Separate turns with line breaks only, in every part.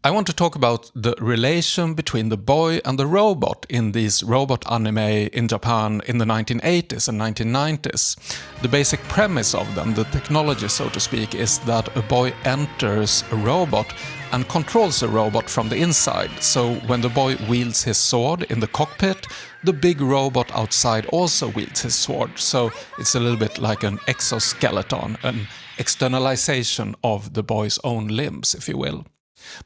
I want to talk about the relation between the boy and the robot in these robot anime in Japan in the 1980s and 1990s. The basic premise of them, the technology so to speak, is that a boy enters a robot and controls the robot from the inside. So when the boy wields his sword in the cockpit, the big robot outside also wields his sword. So it's a little bit like an exoskeleton, an externalization of the boy's own limbs, if you will.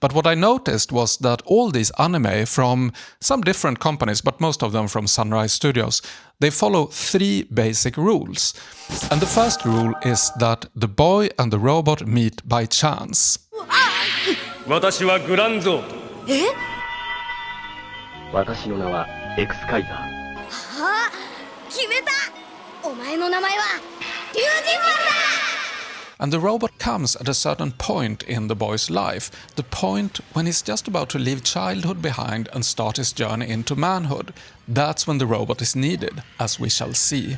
But what I noticed was that all these anime from some different companies, but most of them from Sunrise Studios, they follow 3 basic rules. And the first rule is that the boy and the robot meet by chance.
私はグランゾート。
え？
私の名はエクスカイザー。
はあ、決めた。お前の名前は龍神丸だ。
And the robot comes at a certain point in the boy's life, the point when he's just about to leave childhood behind and start his journey into manhood. That's when the robot is needed, as we shall see.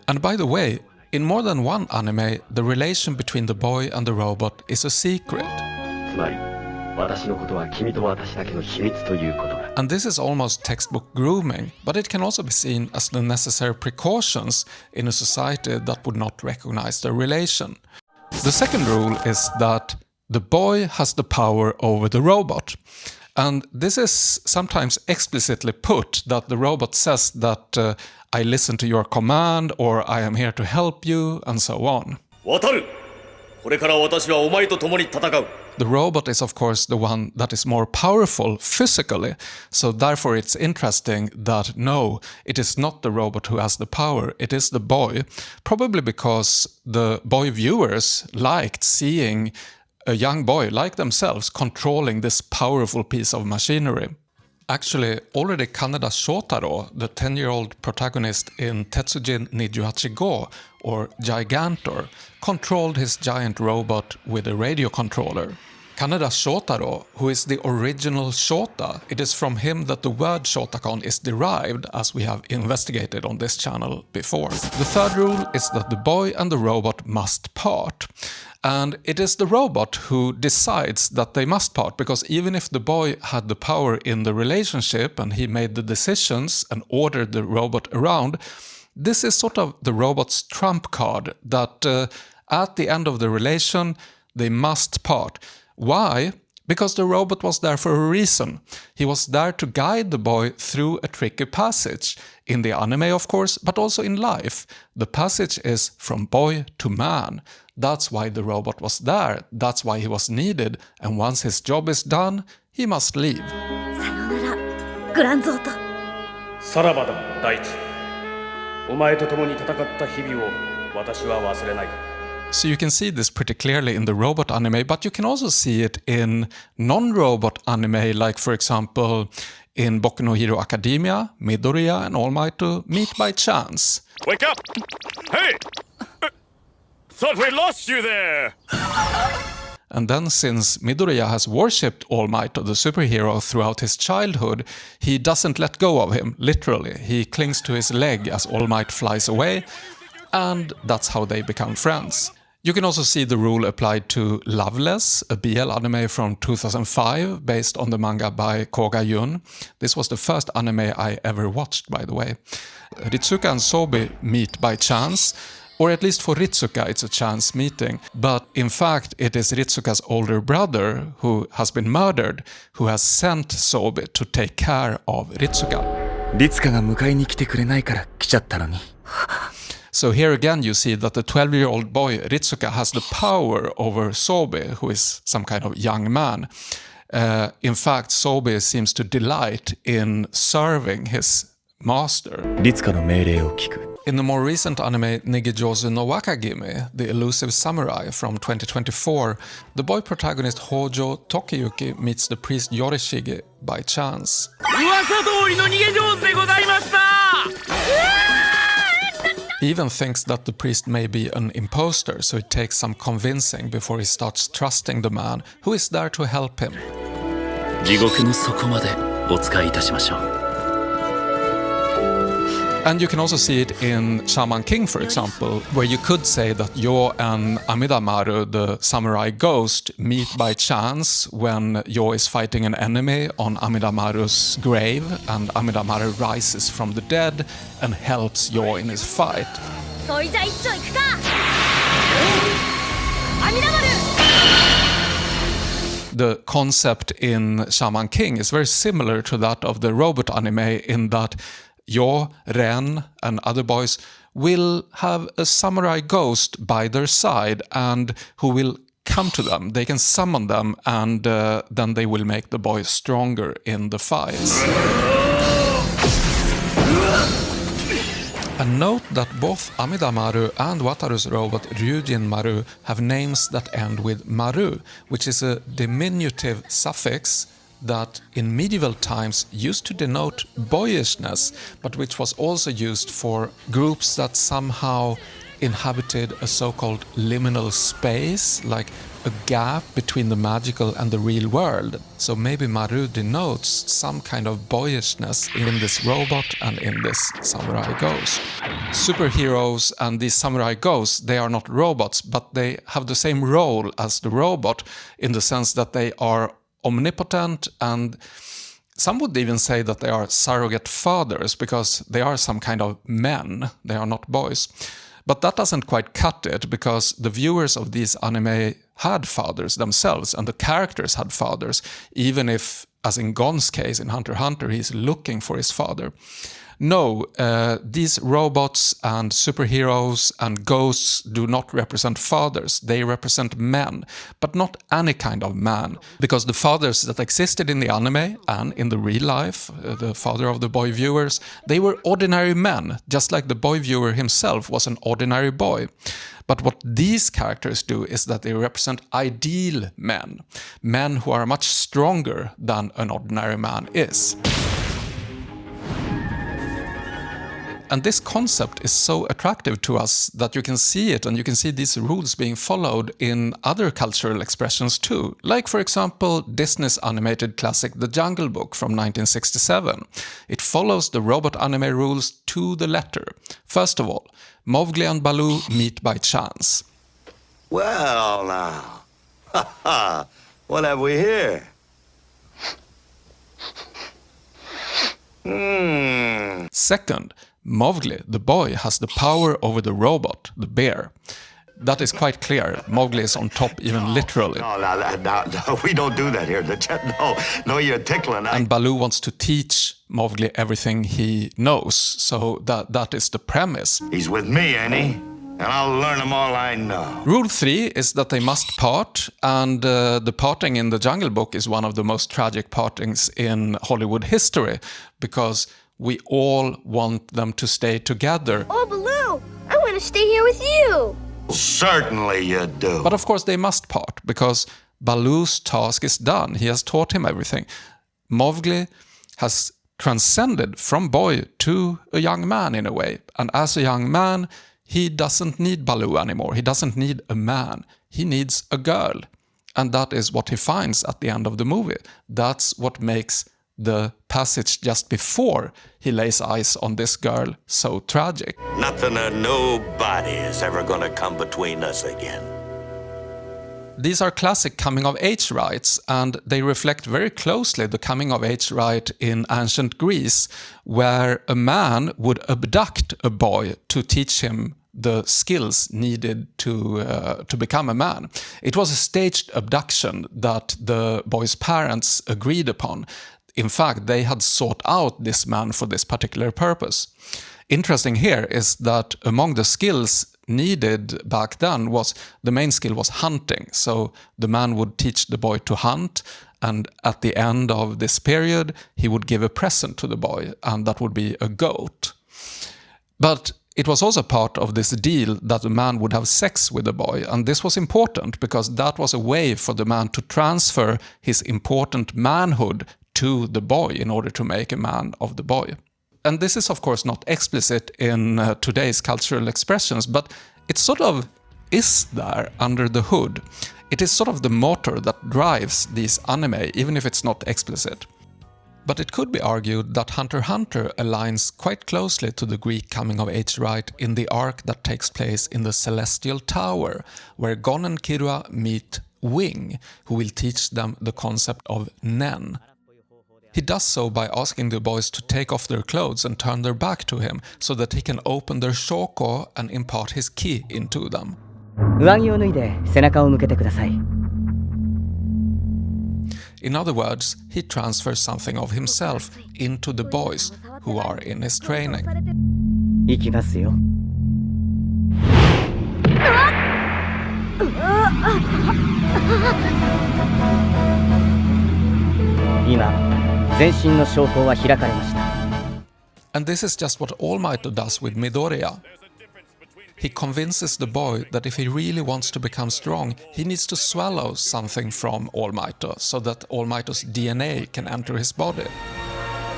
And by the way, in more than one anime, the relation between the boy and the robot is a secret. And this is almost textbook grooming, but it can also be seen as the necessary precautions in a society that would not recognize the relation. The second rule is that the boy has the power over the robot. And this is sometimes explicitly put, that the robot says that I listen to your command, or I am here to help you, and so on.
Wataru! これから私はお前と共に戦う。
The robot is of course the one that is more powerful physically, so therefore it's interesting that no, it is not the robot who has the power, it is the boy, probably because the boy viewers liked seeing a young boy like themselves controlling this powerful piece of machinery. Actually, already Kaneda Shotaro, the 10-year-old protagonist in Tetsujin Nijūhachi-gō, or Gigantor, controlled his giant robot with a radio controller. Kaneda Shotaro, who is the original Shota, it is from him that the word Shotakon is derived, as we have investigated on this channel before. The third rule is that the boy and the robot must part. And it is the robot who decides that they must part, because even if the boy had the power in the relationship and he made the decisions and ordered the robot around, this is sort of the robot's trump card, that at the end of the relation they must part. Why? Because the robot was there for a reason. He was there to guide the boy through a tricky passage. In the anime, of course, but also in life. The passage is from boy to man. That's why the robot was there. That's why he was needed. And once his job is done, he must leave.
さよなら、グランゾート。
さらばだ、大地。お前と共に戦った日々を私は忘れない。
So you can see this pretty clearly in the robot anime, but you can also see it in non-robot anime, like for example in Boku no Hero Academia, Midoriya and All Might meet by chance.
Wake up! Hey! Thought we lost you there!
And then since Midoriya has worshipped All Might, the superhero, throughout his childhood, he doesn't let go of him, literally. He clings to his leg as All Might flies away, and that's how they become friends. You can also see the rule applied to Loveless, a BL anime from 2005 based on the manga by Koga Yun. This was the first anime I ever watched, by the way. Ritsuka and Sobi meet by chance, or at least for Ritsuka it's a chance meeting, but in fact it is Ritsuka's older brother who has been murdered, who has sent Sobi to take care of Ritsuka.
リツカが迎えに来てくれないから来ちゃったのに。
So here again you see that the 12-year-old boy Ritsuka has the power over Sobi, who is some kind of young man. In fact, Sobi seems to delight in serving his master.
リツカの命令を聞く。
In the more recent anime Nige Jōzu no Wakagimi, the elusive samurai from 2024, the boy protagonist Hojo Tokiyuki meets the priest Yorishige by chance.
噂通りの逃げ上手でございました
He even thinks that the priest may be an imposter, so it takes some convincing before he starts trusting the man who is there to help him.
地獄の底までお使いいたしましょう。
And you can also see it in Shaman King, for example, where you could say that Yō and Amidamaru, the samurai ghost, meet by chance when Yō is fighting an enemy on Amidamaru's grave, and Amidamaru rises from the dead and helps Yō in his fight. The concept in Shaman King is very similar to that of the robot anime in that Yō, Ren, and other boys will have a samurai ghost by their side and who will come to them. They can summon them, and then they will make the boys stronger in the fights. And note that both Amidamaru and Wataru's robot Ryujin Maru have names that end with Maru, which is a diminutive suffix that in medieval times used to denote boyishness, but which was also used for groups that somehow inhabited a so-called liminal space, like a gap between the magical and the real world. So maybe Maru denotes some kind of boyishness in this robot and in this samurai ghost. Superheroes and these samurai ghosts, they are not robots, but they have the same role as the robot in the sense that they are omnipotent, and some would even say that they are surrogate fathers because they are some kind of men, they are not boys. But that doesn't quite cut it, because the viewers of these anime had fathers themselves, and the characters had fathers, even if, as in Gon's case in Hunter x Hunter, he's looking for his father. No, these robots and superheroes and ghosts do not represent fathers. They represent men, but not any kind of man. Because the fathers that existed in the anime and in the real life, the father of the boy viewers, they were ordinary men, just like the boy viewer himself was an ordinary boy. But what these characters do is that they represent ideal men, men who are much stronger than an ordinary man is. And this concept is so attractive to us that you can see it, and you can see these rules being followed in other cultural expressions too. Like, for example, Disney's animated classic The Jungle Book from 1967. It follows the robot anime rules to the letter. First of all, Mowgli and Baloo meet by chance.
Well, now, what have we here?
Second, Mowgli, the boy, has the power over the robot, the bear. That is quite clear. Mowgli is on top, even literally.
No, we don't do that here. No, you're tickling.
And Baloo wants to teach Mowgli everything he knows, so that is the premise.
He's with me, ain't he? And I'll learn him all I know.
Rule 3 is that they must part, and the parting in the Jungle Book is one of the most tragic partings in Hollywood history, because we all want them to stay together.
Oh, Baloo! I want to stay here with you!
Certainly you do.
But of course they must part, because Baloo's task is done. He has taught him everything. Mowgli has transcended from boy to a young man in a way. And as a young man, he doesn't need Baloo anymore. He doesn't need a man. He needs a girl. And that is what he finds at the end of the movie. That's what makes the passage just before he lays eyes on this girl so tragic.
Nothing or nobody is ever gonna come between us again.
These are classic coming-of-age rites, and they reflect very closely the coming-of-age rite in ancient Greece, where a man would abduct a boy to teach him the skills needed to become a man. It was a staged abduction that the boy's parents agreed upon. In fact, they had sought out this man for this particular purpose. Interesting here is that among the skills needed back then the main skill was hunting. So the man would teach the boy to hunt, and at the end of this period, he would give a present to the boy, and that would be a goat. But it was also part of this deal that the man would have sex with the boy, and this was important because that was a way for the man to transfer his important manhood to the boy in order to make a man of the boy. And this is of course not explicit in today's cultural expressions, but it sort of is there under the hood. It is sort of the motor that drives these anime, even if it's not explicit. But it could be argued that Hunter x Hunter aligns quite closely to the Greek coming-of-age rite in the arc that takes place in the Celestial Tower, where Gon and Killua meet Wing, who will teach them the concept of Nen. He does so by asking the boys to take off their clothes and turn their back to him, so that he can open their shoko and impart his ki into them.
上着を脱いで背中を向けてください。
In other words, he transfers something of himself into the boys who are in his training.
行きますよ。今、全身の証拠は開かれました。
And this is just what All Might does with Midoriya. He convinces the boy that if he really wants to become strong, he needs to swallow something from All Might so that All Might's DNA can enter his body.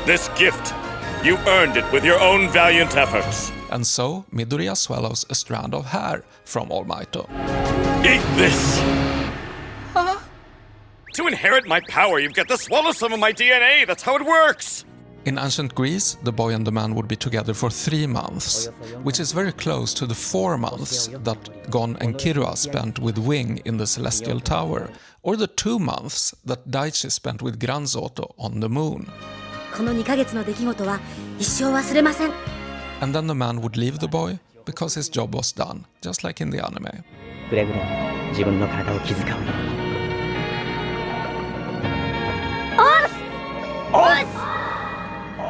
This gift, you earned it with your own valiant efforts.
And so Midoriya swallows a strand of hair from All Might.
Eat this! To inherit my power, you've got to swallow some of my DNA. That's how it works.
In ancient Greece, the boy and the man would be together for 3 months, which is very close to the 4 months that Gon and Killua spent with Wing in the Celestial Tower, or the 2 months that Daichi spent with Granzōto on the moon.
この2ヶ月の出来事は一生忘れません。
And then the man would leave the boy because his job was done, just like in the anime.
くれぐれも自分の体を気遣うように。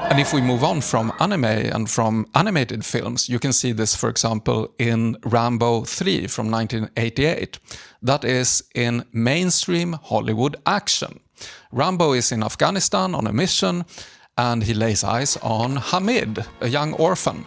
And if we move on from anime and from animated films, you can see this, for example, in Rambo III from 1988. That is in mainstream Hollywood action. Rambo is in Afghanistan on a mission, and he lays eyes on Hamid, a young orphan.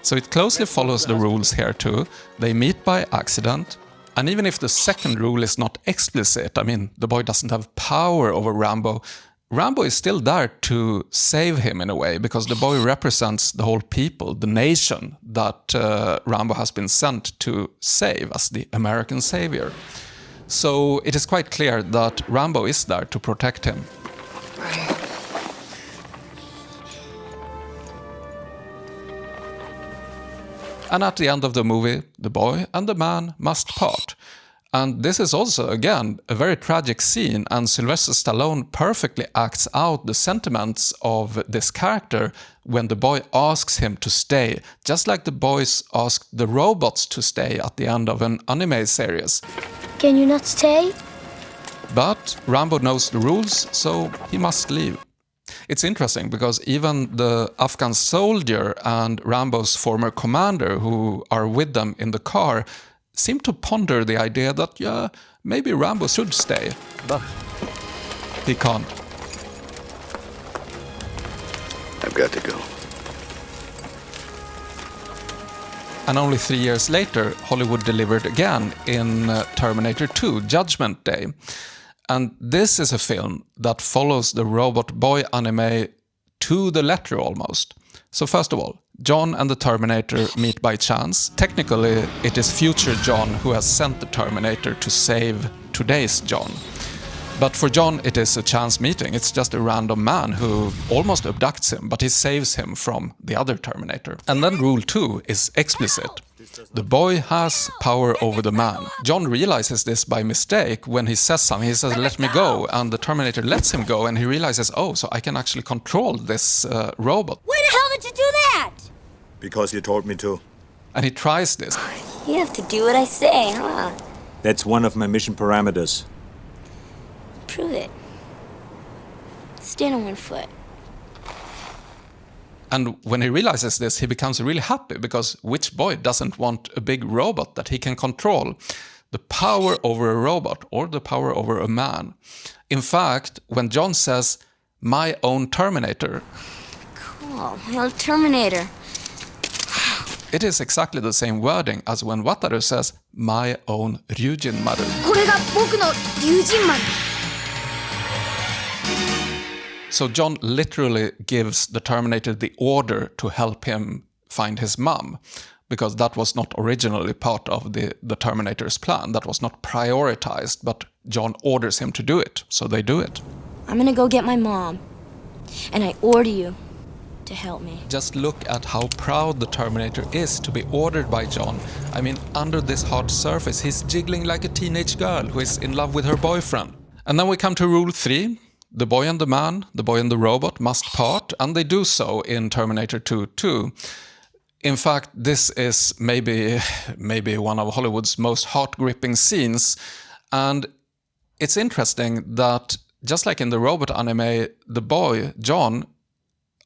So it closely follows the rules here too. They meet by accident. And even if the second rule is not explicit, I mean, the boy doesn't have power over Rambo, Rambo is still there to save him in a way, because the boy represents the whole people, the nation that Rambo has been sent to save as the American savior. So it is quite clear that Rambo is there to protect him. And at the end of the movie, the boy and the man must part. And this is also, again, a very tragic scene, and Sylvester Stallone perfectly acts out the sentiments of this character when the boy asks him to stay, just like the boys asked the robots to stay at the end of an anime series.
Can you not stay?
But Rambo knows the rules, so he must leave. It's interesting because even the Afghan soldier and Rambo's former commander who are with them in the car seem to ponder the idea that, yeah, maybe Rambo should stay. But he can't.
I've got to go.
And only 3 years later, Hollywood delivered again in Terminator 2, Judgment Day. And this is a film that follows the Robot Boy anime to the letter almost. So first of all, John and the Terminator meet by chance. Technically, it is future John who has sent the Terminator to save today's John. But for John, it is a chance meeting. It's just a random man who almost abducts him, but he saves him from the other Terminator. And then rule 2 is explicit. The boy has power over the man. John realizes this by mistake when he says something. He says, "Let me go," and the Terminator lets him go, and he realizes, oh, so I can actually control this robot.
Why the hell did you do that?
Because you told me to.
And he tries this.
You have to do what I say, huh?
That's one of my mission parameters.
Prove it. Stand on one foot.
And when he realizes this, he becomes really happy, because which boy doesn't want a big robot that he can control? The power over a robot, or the power over a man. In fact, when John says, "my own Terminator,"
Cool, my old Terminator.
it is exactly the same wording as when Wataru says, "my own Ryujin Maru."
これが僕の龍神丸。
So John literally gives the Terminator the order to help him find his mom, because that was not originally part of the Terminator's plan. That was not prioritized, but John orders him to do it, so they do it.
I'm gonna go get my mom. And I order you to help me.
Just look at how proud the Terminator is to be ordered by John. I mean, under this hard surface, he's jiggling like a teenage girl who is in love with her boyfriend. And then we come to rule 3. The boy and the man, the boy and the robot must part, and they do so in Terminator 2 too. In fact, this is maybe one of Hollywood's most heart-gripping scenes. And it's interesting that, just like in the robot anime, the boy, John,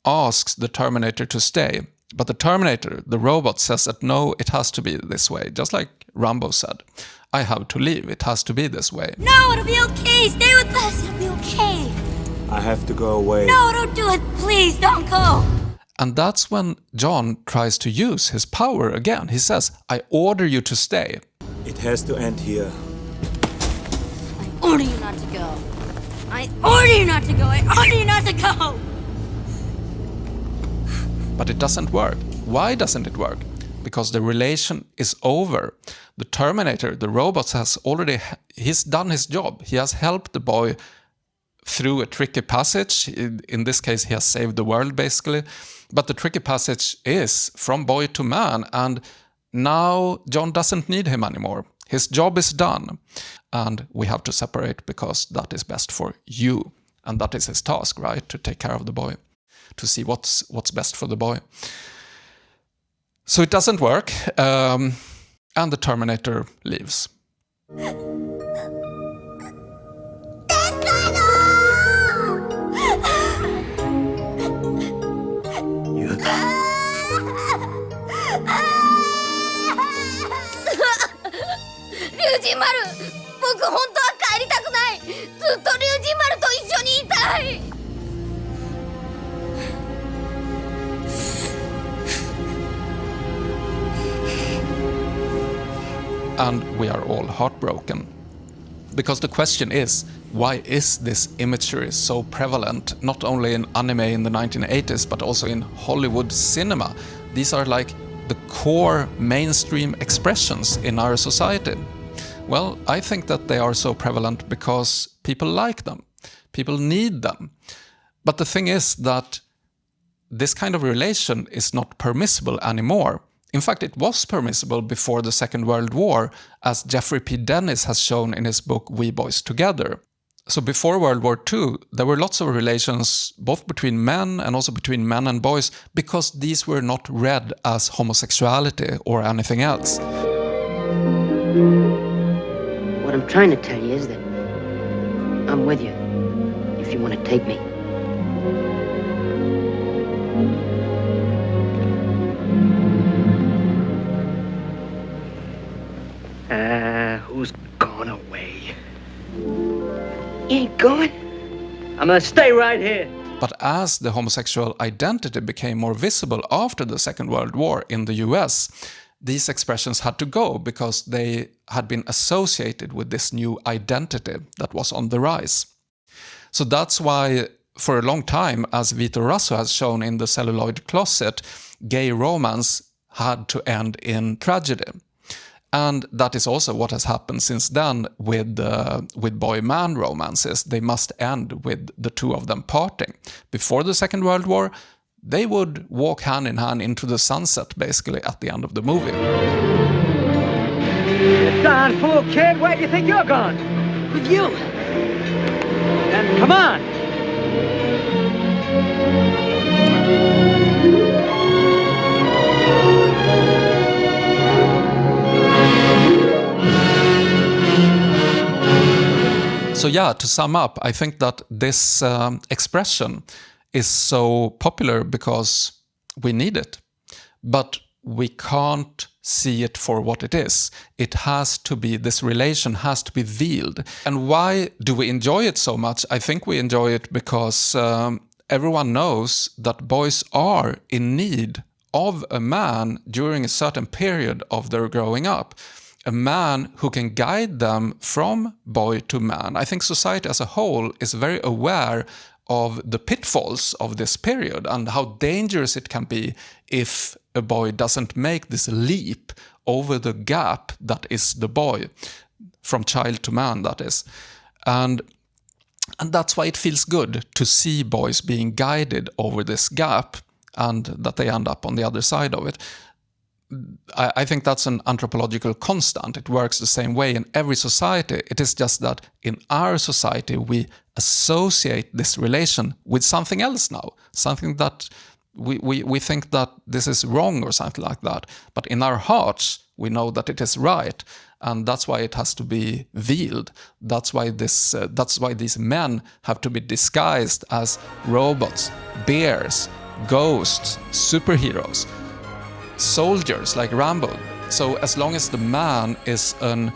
asks the Terminator to stay. But the Terminator, the robot, says that no, it has to be this way. Just like Rambo said, I have to leave, it has to be this way.
No, it'll be okay. Stay with us. It'll be okay.
I have to go away.
No, don't do it. Please, don't go.
And that's when John tries to use his power again. He says, I order you to stay.
It has to end here.
I order you not to go. I order you not to go. I order you not to go.
But it doesn't work. Why doesn't it work? Because the relation is over. The Terminator, the robot, he's done his job. He has helped the boy through a tricky passage. In this case, he has saved the world, basically. But the tricky passage is from boy to man, and now John doesn't need him anymore. His job is done, and we have to separate because that is best for you. And that is his task, right? To take care of the boy, to see what's best for the boy. So it doesn't work, and the Terminator leaves. And we are all heartbroken. Because the question is, why is this imagery so prevalent, not only in anime in the 1980s, but also in Hollywood cinema? These are like the core mainstream expressions in our society. Well, I think that they are so prevalent because people like them. People need them. But the thing is that this kind of relation is not permissible anymore. In fact, it was permissible before the Second World War, as Jeffrey P. Dennis has shown in his book We Boys Together. So before World War II, there were lots of relations both between men and also between men and boys, because these were not read as homosexuality or anything else.
What I'm trying to tell you is that I'm with you if you want to take me.
Who's gone away?
You ain't going?
I'm gonna stay right here.
But as the homosexual identity became more visible after the Second World War in the US, these expressions had to go because they had been associated with this new identity that was on the rise. So that's why, for a long time, as Vito Rasso has shown in The Celluloid Closet, gay romance had to end in tragedy. And that is also what has happened since then with boy-man romances. They must end with the two of them parting. Before the Second World War, they would walk hand in hand into the sunset, basically, at the end of the movie.
You darn fool, kid! Where do you think you're going?
With you.
Then come on!
So yeah, to sum up, I think that this expression is so popular because we need it. But we can't see it for what it is. It has to be, this relation has to be veiled. And why do we enjoy it so much? I think we enjoy it because everyone knows that boys are in need of a man during a certain period of their growing up. A man who can guide them from boy to man. I think society as a whole is very aware of the pitfalls of this period and how dangerous it can be if a boy doesn't make this leap over the gap that is the boy, from child to man, that is. And And that's why it feels good to see boys being guided over this gap and that they end up on the other side of it. I think that's an anthropological constant. It works the same way in every society. It is just that in our society, we associate this relation with something else now. Something that we think that this is wrong or something like that. But in our hearts, we know that it is right. And that's why it has to be veiled. That's why these men have to be disguised as robots, bears, ghosts, superheroes, soldiers like Rambo. So as long as the man is an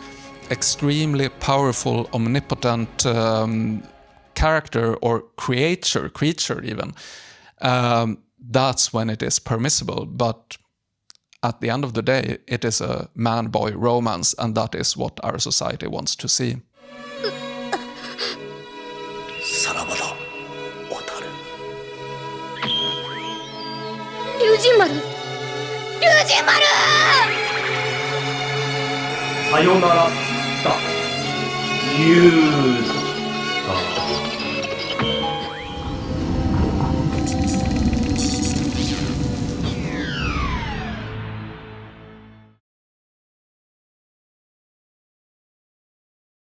extremely powerful, omnipotent character or creature even, that's when it is permissible. But at the end of the day, it is a man-boy romance, and that is what our society wants to see.
さらばだ、Wataru。
龍神丸、
さよならだ、ユーズ。